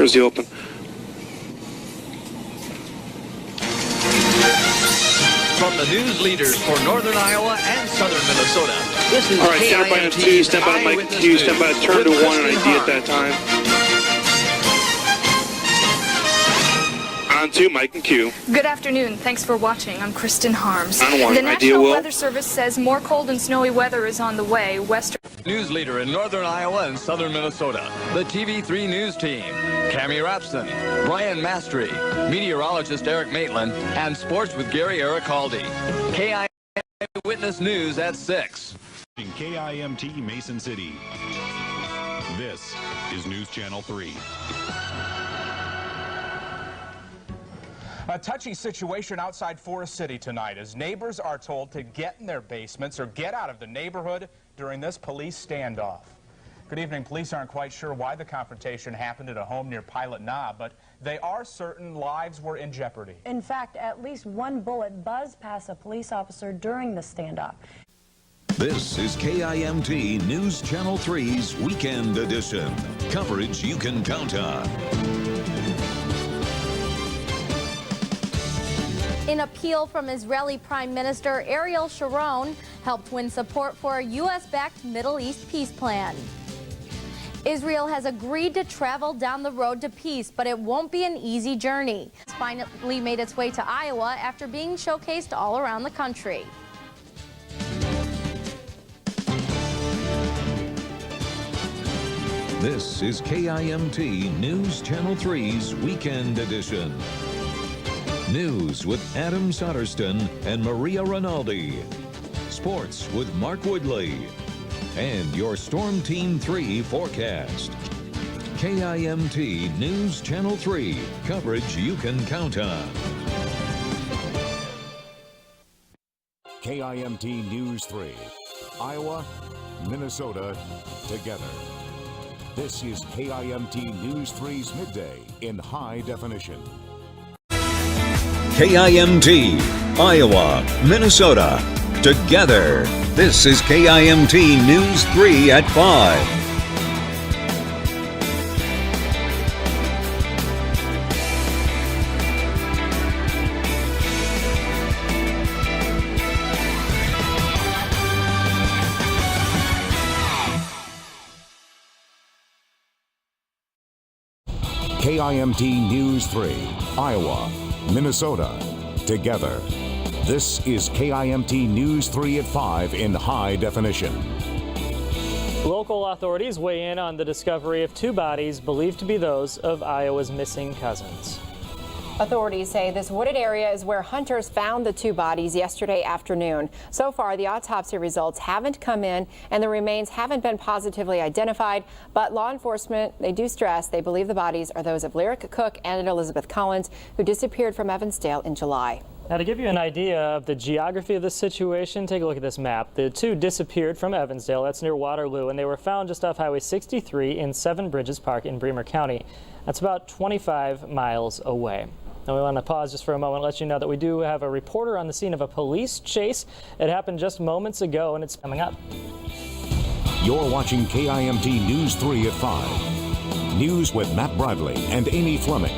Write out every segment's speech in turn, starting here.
Jersey open. From the news leaders for northern Iowa and southern Minnesota, this is All right, stand by on 2, stand by on Mike 2, stand by turn to 1 on ID at that time. On 2, Mike and Q. Good afternoon. Thanks for watching. I'm Kristen Harms. On 1, the ID National Will. Weather Service says more cold and snowy weather is on the way. Western news leader in northern Iowa and southern Minnesota, the TV3 News Team, Cammie Rapson, Brian Mastry, meteorologist Eric Maitland, and sports with Gary Aricaldi. Eyewitness News at 6. In KIMT Mason City, this is News Channel 3. A touchy situation outside Forest City tonight as neighbors are told to get in their basements or get out of the neighborhood during this police standoff. Good evening. Police aren't quite sure why the confrontation happened at a home near Pilot Knob, but they are certain lives were in jeopardy. In fact, at least one bullet buzzed past a police officer during the standoff. This is KIMT News Channel 3's Weekend Edition. Coverage you can count on. An appeal from Israeli Prime Minister Ariel Sharon helped win support for a U.S.-backed Middle East peace plan. Israel has agreed to travel down the road to peace, but it won't be an easy journey. It's finally made its way to Iowa after being showcased all around the country. This is KIMT News Channel 3's Weekend Edition. News with Adam Sotterston and Maria Rinaldi. Sports with Mark Woodley. And your Storm Team 3 forecast. KIMT News Channel 3. Coverage you can count on. KIMT News 3. Iowa, Minnesota, together. This is KIMT News 3's Midday in high definition. KIMT, Iowa, Minnesota, together. This is KIMT News 3 at 5. KIMT News 3, Iowa, Minnesota, together. This is KIMT News 3 at 5 in high definition. Local authorities weigh in on the discovery of two bodies believed to be those of Iowa's missing cousins. Authorities say this wooded area is where hunters found the two bodies yesterday afternoon. So far, the autopsy results haven't come in and the remains haven't been positively identified, but law enforcement, they do stress they believe the bodies are those of Lyric Cook and Elizabeth Collins, who disappeared from Evansdale in July. Now, to give you an idea of the geography of this situation, take a look at this map. The two disappeared from Evansdale, that's near Waterloo, and they were found just off Highway 63 in Seven Bridges Park in Bremer County. That's about 25 miles away. Now we want to pause just for a moment and let you know that we do have a reporter on the scene of a police chase. It happened just moments ago and it's coming up. You're watching KIMT News 3 at 5. News with Matt Bradley and Amy Fleming.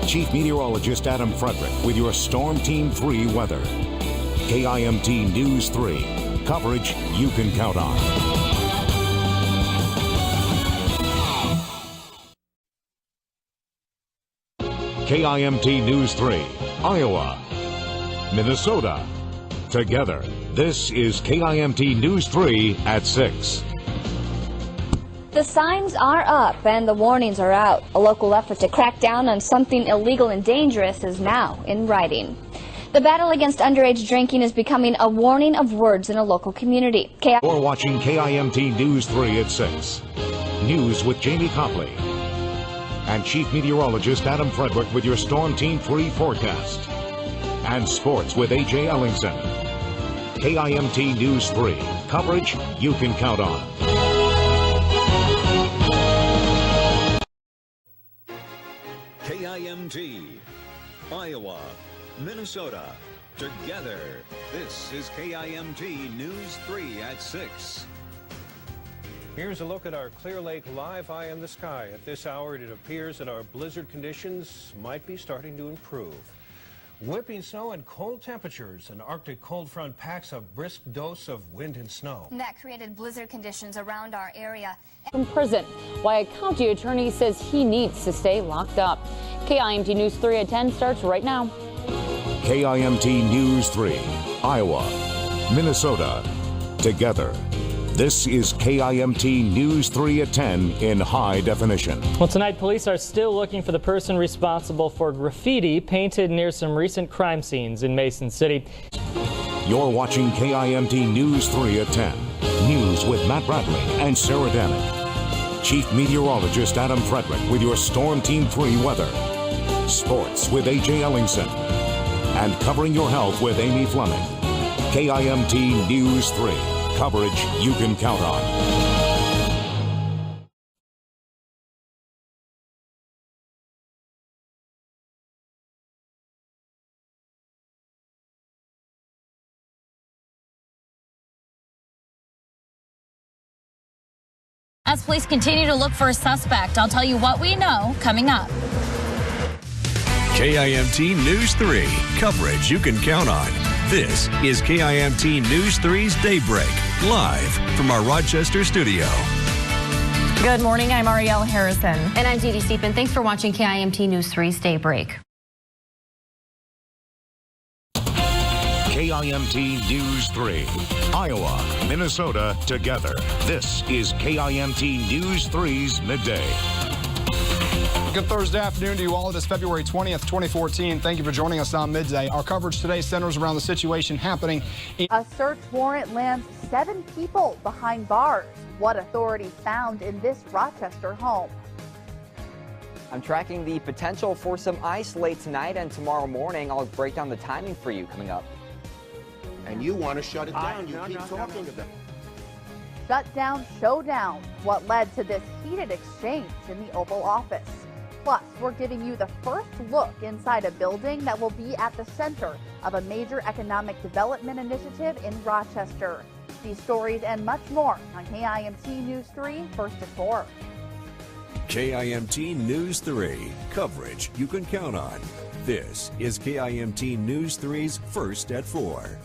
Chief Meteorologist Adam Frederick with your Storm Team 3 weather. KIMT News 3. Coverage you can count on. KIMT News 3, Iowa, Minnesota, together. This is KIMT News 3 at 6. The signs are up and the warnings are out. A local effort to crack down on something illegal and dangerous is now in writing. The battle against underage drinking is becoming a warning of words in a local community. You're watching KIMT News 3 at 6. News with Jamie Copley. And Chief Meteorologist Adam Frederick with your Storm Team 3 forecast. And sports with A.J. Ellingson. KIMT News 3. Coverage you can count on. KIMT, Iowa, Minnesota, together. This is KIMT News 3 at 6. Here's a look at our Clear Lake live eye in the sky. At this hour, it appears that our blizzard conditions might be starting to improve. Whipping snow and cold temperatures. An Arctic cold front packs a brisk dose of wind and snow. That created blizzard conditions around our area. From prison, why a county attorney says he needs to stay locked up. KIMT News 3 at 10 starts right now. KIMT News 3, Iowa, Minnesota, together. This is KIMT News 3 at 10 in high definition. Well, tonight police are still looking for the person responsible for graffiti painted near some recent crime scenes in Mason City. You're watching KIMT News 3 at 10. News with Matt Bradley and Sarah Danick. Chief Meteorologist Adam Frederick with your Storm Team 3 weather. Sports with AJ Ellingson. And covering your health with Amy Fleming. KIMT News 3. Coverage you can count on. As police continue to look for a suspect, I'll tell you what we know coming up. KIMT News 3, coverage you can count on. This is KIMT News 3's Daybreak, live from our Rochester studio. Good morning, I'm Arielle Harrison. And I'm Dee Dee Steepen. Thanks for watching KIMT News 3's Daybreak. KIMT News 3, Iowa, Minnesota, together. This is KIMT News 3's Midday. Good Thursday afternoon to you all. It is February 20th, 2014. Thank you for joining us on Midday. Our coverage today centers around the situation happening. A search warrant lands 7 people behind bars. What authorities found in this Rochester home. I'm tracking the potential for some ice late tonight and tomorrow morning. I'll break down the timing for you coming up. And you want to shut it down. You keep talking about it. Shut down, showdown. What led to this heated exchange in the Oval Office. Plus, we're giving you the first look inside a building that will be at the center of a major economic development initiative in Rochester. These stories and much more on KIMT News 3, first at 4. KIMT News 3, coverage you can count on. This is KIMT News 3's First at 4.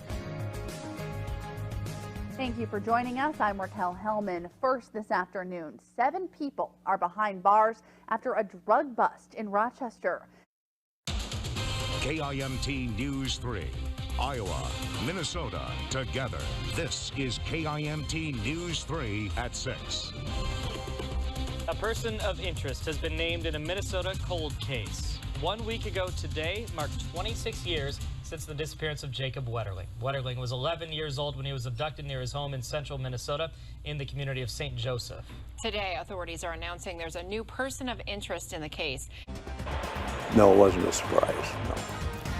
Thank you for joining us. I'm Raquel Hellman. First this afternoon, 7 people are behind bars after a drug bust in Rochester. KIMT News 3, Iowa, Minnesota, together. This is KIMT News 3 at 6. A person of interest has been named in a Minnesota cold case. 1 week ago today marked 26 years since the disappearance of Jacob Wetterling. Wetterling was 11 years old when he was abducted near his home in central Minnesota in the community of St. Joseph. Today, authorities are announcing there's a new person of interest in the case. No, it wasn't a surprise, no.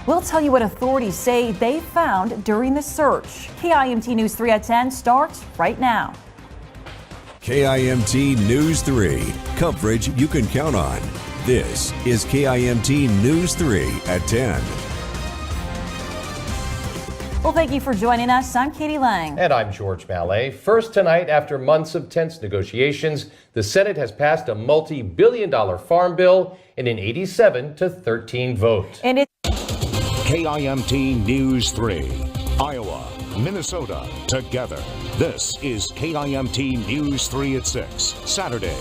We'll tell you what authorities say they found during the search. KIMT News 3 at 10 starts right now. KIMT News 3, coverage you can count on. This is KIMT News 3 at 10. Well, thank you for joining us. I'm Katie Lang. And I'm George Mallet. First tonight, after months of tense negotiations, the Senate has passed a multi-billion-dollar farm bill in an 87-13 vote. And it's KIMT News 3, Iowa, Minnesota, together. This is KIMT News 3 at 6, Saturday.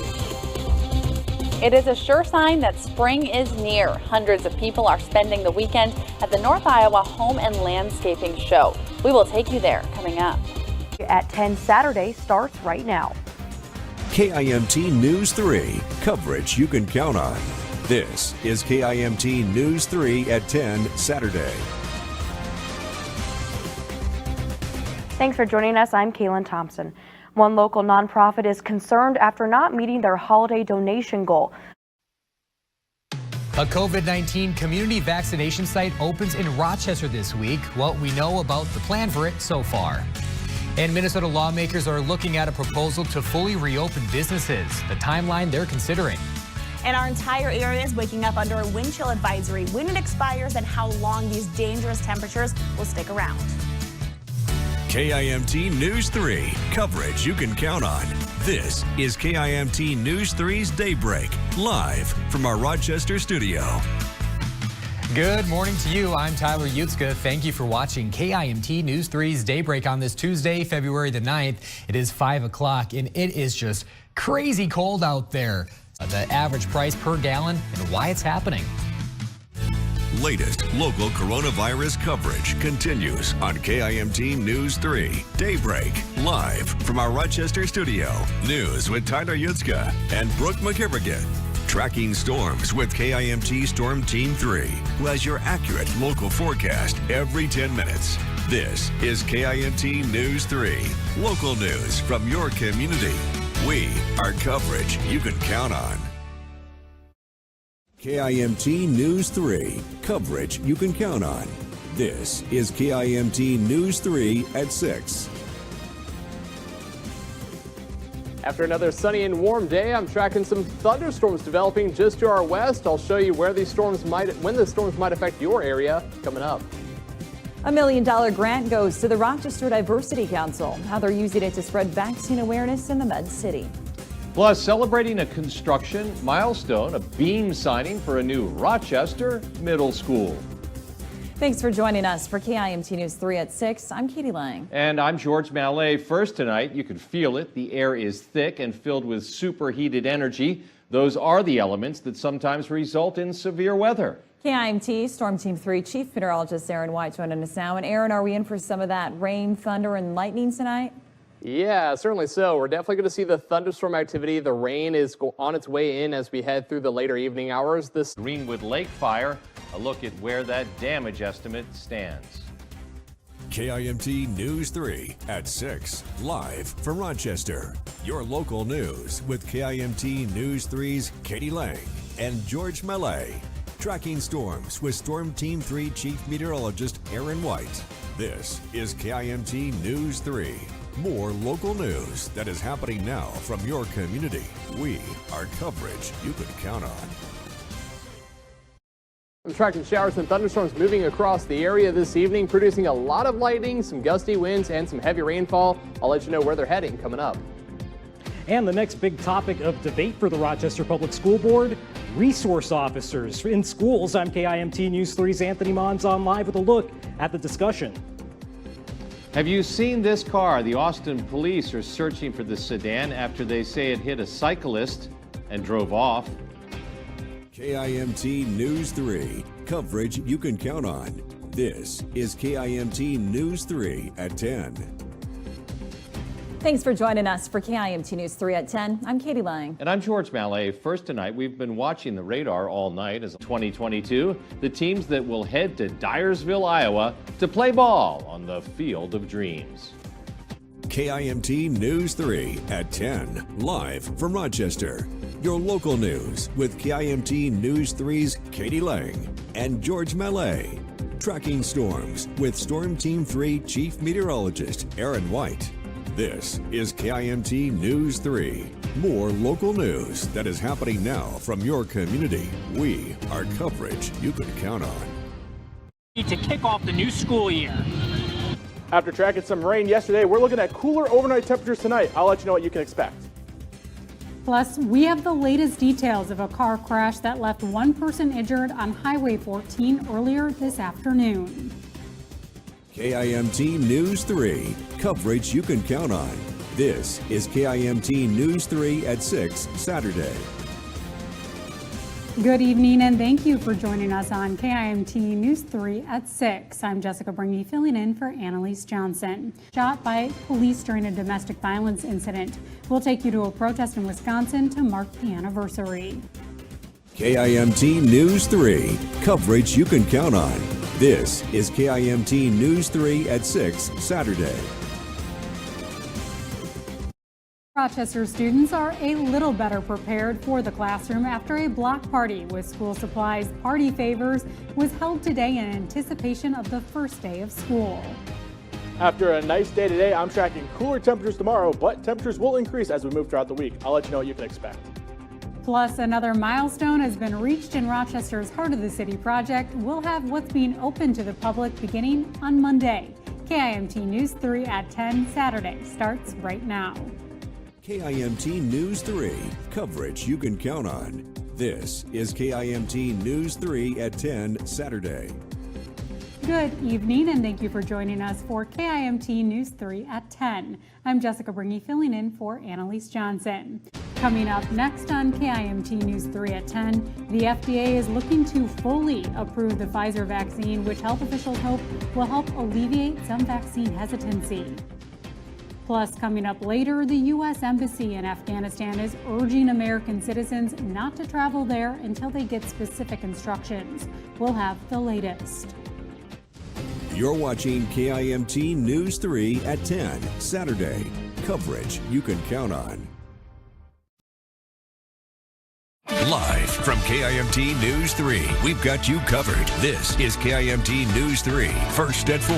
It is a sure sign that spring is near. Hundreds of people are spending the weekend at the North Iowa Home and Landscaping Show. We will take you there coming up. At 10 Saturday starts right now. KIMT News 3, coverage you can count on. This is KIMT News 3 at 10 Saturday. Thanks for joining us. I'm Kaylin Thompson. One local nonprofit is concerned after not meeting their holiday donation goal. A COVID-19 community vaccination site opens in Rochester this week. What we know about the plan for it so far. And Minnesota lawmakers are looking at a proposal to fully reopen businesses, the timeline they're considering. And our entire area is waking up under a wind chill advisory. When it expires and how long these dangerous temperatures will stick around. KIMT News 3, coverage you can count on. This is KIMT News 3's Daybreak, live from our Rochester studio. Good morning to you. I'm Tyler Yutzka. Thank you for watching KIMT News 3's Daybreak on this Tuesday, February the 9th. It is 5 o'clock and it is just crazy cold out there. The average price per gallon and why it's happening. Latest local coronavirus coverage continues on KIMT News 3 Daybreak, live from our Rochester studio. News with Tyler Yutzka and Brooke McKibbergan. Tracking storms with KIMT Storm Team 3, who has your accurate local forecast every 10 minutes. This is KIMT News 3, local news from your community. We are coverage you can count on. KIMT News 3, coverage you can count on. This is KIMT News 3 at 6. After another sunny and warm day, I'm tracking some thunderstorms developing just to our west. I'll show you when the storms might affect your area coming up. $1 million grant goes to the Rochester Diversity Council, how they're using it to spread vaccine awareness in the Med City. Plus, celebrating a construction milestone, a beam signing for a new Rochester middle school. Thanks for joining us for KIMT News 3 at 6. I'm Katie Lang. And I'm George Mallet. First tonight, you can feel it. The air is thick and filled with superheated energy. Those are the elements that sometimes result in severe weather. KIMT Storm Team 3 Chief Meteorologist Aaron White joining us now. And Aaron, are we in for some of that rain, thunder, and lightning tonight? Yeah, certainly so. We're definitely going to see the thunderstorm activity. The rain is on its way in as we head through the later evening hours. This Greenwood Lake fire, a look at where that damage estimate stands. KIMT News 3 at 6, live from Rochester. Your local news with KIMT News 3's Katie Lang and George Mallet. Tracking storms with Storm Team 3 Chief Meteorologist Aaron White. This is KIMT News 3. More local news that is happening now from your community. We are coverage you can count on. I'm tracking showers and thunderstorms moving across the area this evening, producing a lot of lightning, some gusty winds, and some heavy rainfall. I'll let you know where they're heading coming up. And the next big topic of debate for the Rochester Public School Board, resource officers in schools. I'm KIMT News 3's Anthony Mons on live with a look at the discussion. Have you seen this car? The Austin police are searching for the sedan after they say it hit a cyclist and drove off. KIMT News 3, coverage you can count on. This is KIMT News 3 at 10. Thanks for joining us for KIMT News 3 at 10. I'm Katie Lang. And I'm George Mallet. First tonight, we've been watching the radar all night as 2022, the teams that will head to Dyersville, Iowa to play ball on the Field of Dreams. KIMT News 3 at 10, live from Rochester. Your local news with KIMT News 3's Katie Lang and George Mallet. Tracking storms with Storm Team 3 Chief Meteorologist Aaron White. This is KIMT News 3. More local news that is happening now from your community. We are coverage you can count on. To kick off the new school year. After tracking some rain yesterday, we're looking at cooler overnight temperatures tonight. I'll let you know what you can expect. Plus, we have the latest details of a car crash that left one person injured on Highway 14 earlier this afternoon. KIMT News 3, coverage you can count on. This is KIMT News 3 at 6 Saturday. Good evening and thank you for joining us on KIMT News 3 at 6. I'm Jessica Bringy filling in for Annalise Johnson. Shot by police during a domestic violence incident. We'll take you to a protest in Wisconsin to mark the anniversary. KIMT News 3, coverage you can count on. This is KIMT News 3 at 6 Saturday. Rochester students are a little better prepared for the classroom after a block party with school supplies party favors was held today in anticipation of the first day of school. After a nice day today, I'm tracking cooler temperatures tomorrow, but temperatures will increase as we move throughout the week. I'll let you know what you can expect. Plus, another milestone has been reached in Rochester's Heart of the City project. We'll have what's being open to the public beginning on Monday. KIMT News 3 at 10 Saturday starts right now. KIMT News 3, coverage you can count on. This is KIMT News 3 at 10 Saturday. Good evening, and thank you for joining us for KIMT News 3 at 10. I'm Jessica Bringy, filling in for Annalise Johnson. Coming up next on KIMT News 3 at 10, the FDA is looking to fully approve the Pfizer vaccine, which health officials hope will help alleviate some vaccine hesitancy. Plus, coming up later, the U.S. Embassy in Afghanistan is urging American citizens not to travel there until they get specific instructions. We'll have the latest. You're watching KIMT News 3 at 10 Saturday. Coverage you can count on. Live from KIMT News 3, we've got you covered. This is KIMT News 3, first at 4.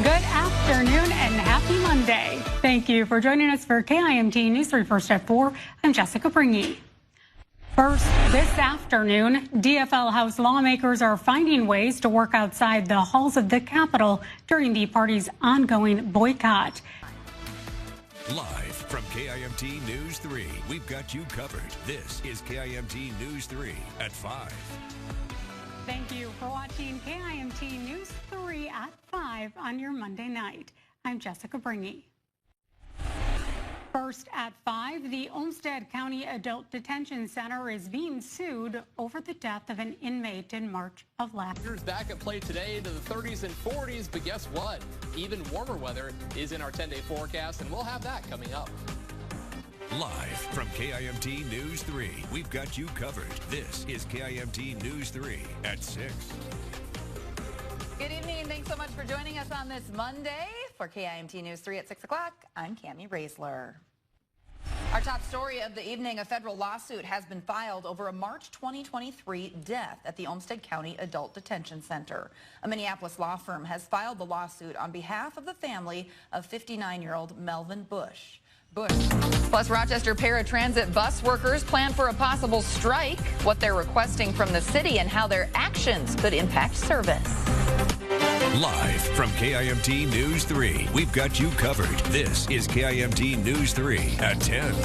Good afternoon and happy Monday. Thank you for joining us for KIMT News 3 First at 4. I'm Jessica Bringy. First, this afternoon, DFL House lawmakers are finding ways to work outside the halls of the Capitol during the party's ongoing boycott. Live from KIMT News 3, we've got you covered. This is KIMT News 3 at 5. Thank you for watching KIMT News 3 at 5 on your Monday night. I'm Jessica Bringy. First at 5, the Olmsted County Adult Detention Center is being sued over the death of an inmate in March of last year. Back at play today into the 30s and 40s, but guess what? Even warmer weather is in our 10-day forecast, and we'll have that coming up. Live from KIMT News 3, we've got you covered. This is KIMT News 3 at 6. Good evening. Thanks so much for joining us on this Monday for KIMT News 3 at 6 o'clock. I'm Cami Raisler. Our top story of the evening, a federal lawsuit has been filed over a March 2023 death at the Olmsted County Adult Detention Center. A Minneapolis law firm has filed the lawsuit on behalf of the family of 59-year-old Melvin Bush. Plus, Rochester paratransit bus workers plan for a possible strike, what they're requesting from the city and how their actions could impact service. Live from KIMT News 3, we've got you covered. This is KIMT News 3 at 10.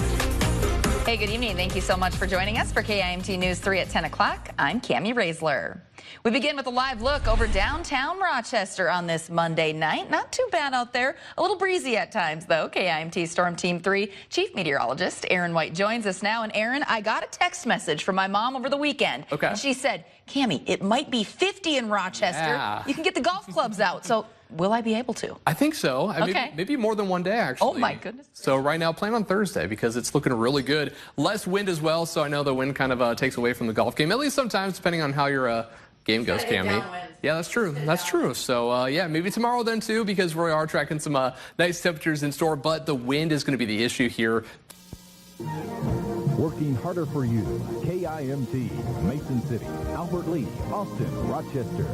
Hey, good evening. Thank you so much for joining us for KIMT News 3 at 10 o'clock. I'm Cami Raisler. We begin with a live look over downtown Rochester on this Monday night. Not too bad out there. A little breezy at times, though. KIMT Storm Team 3 Chief Meteorologist Aaron White joins us now. And Aaron, I got a text message from my mom over the weekend. Okay. And she said, Cami, it might be 50 in Rochester. Yeah. You can get the golf clubs out. So will I be able to? I think so. Okay. Maybe more than one day, actually. Oh, my goodness. So right now, plan on Thursday because it's looking really good. Less wind as well, so I know the wind kind of takes away from the golf game, at least sometimes, depending on how your game goes, Cami. Yeah, that's true. That's true. So, yeah, maybe tomorrow then, too, because we are tracking some nice temperatures in store, but the wind is going to be the issue here. Working harder for you. KIMT, Mason City, Albert Lee, Austin, Rochester.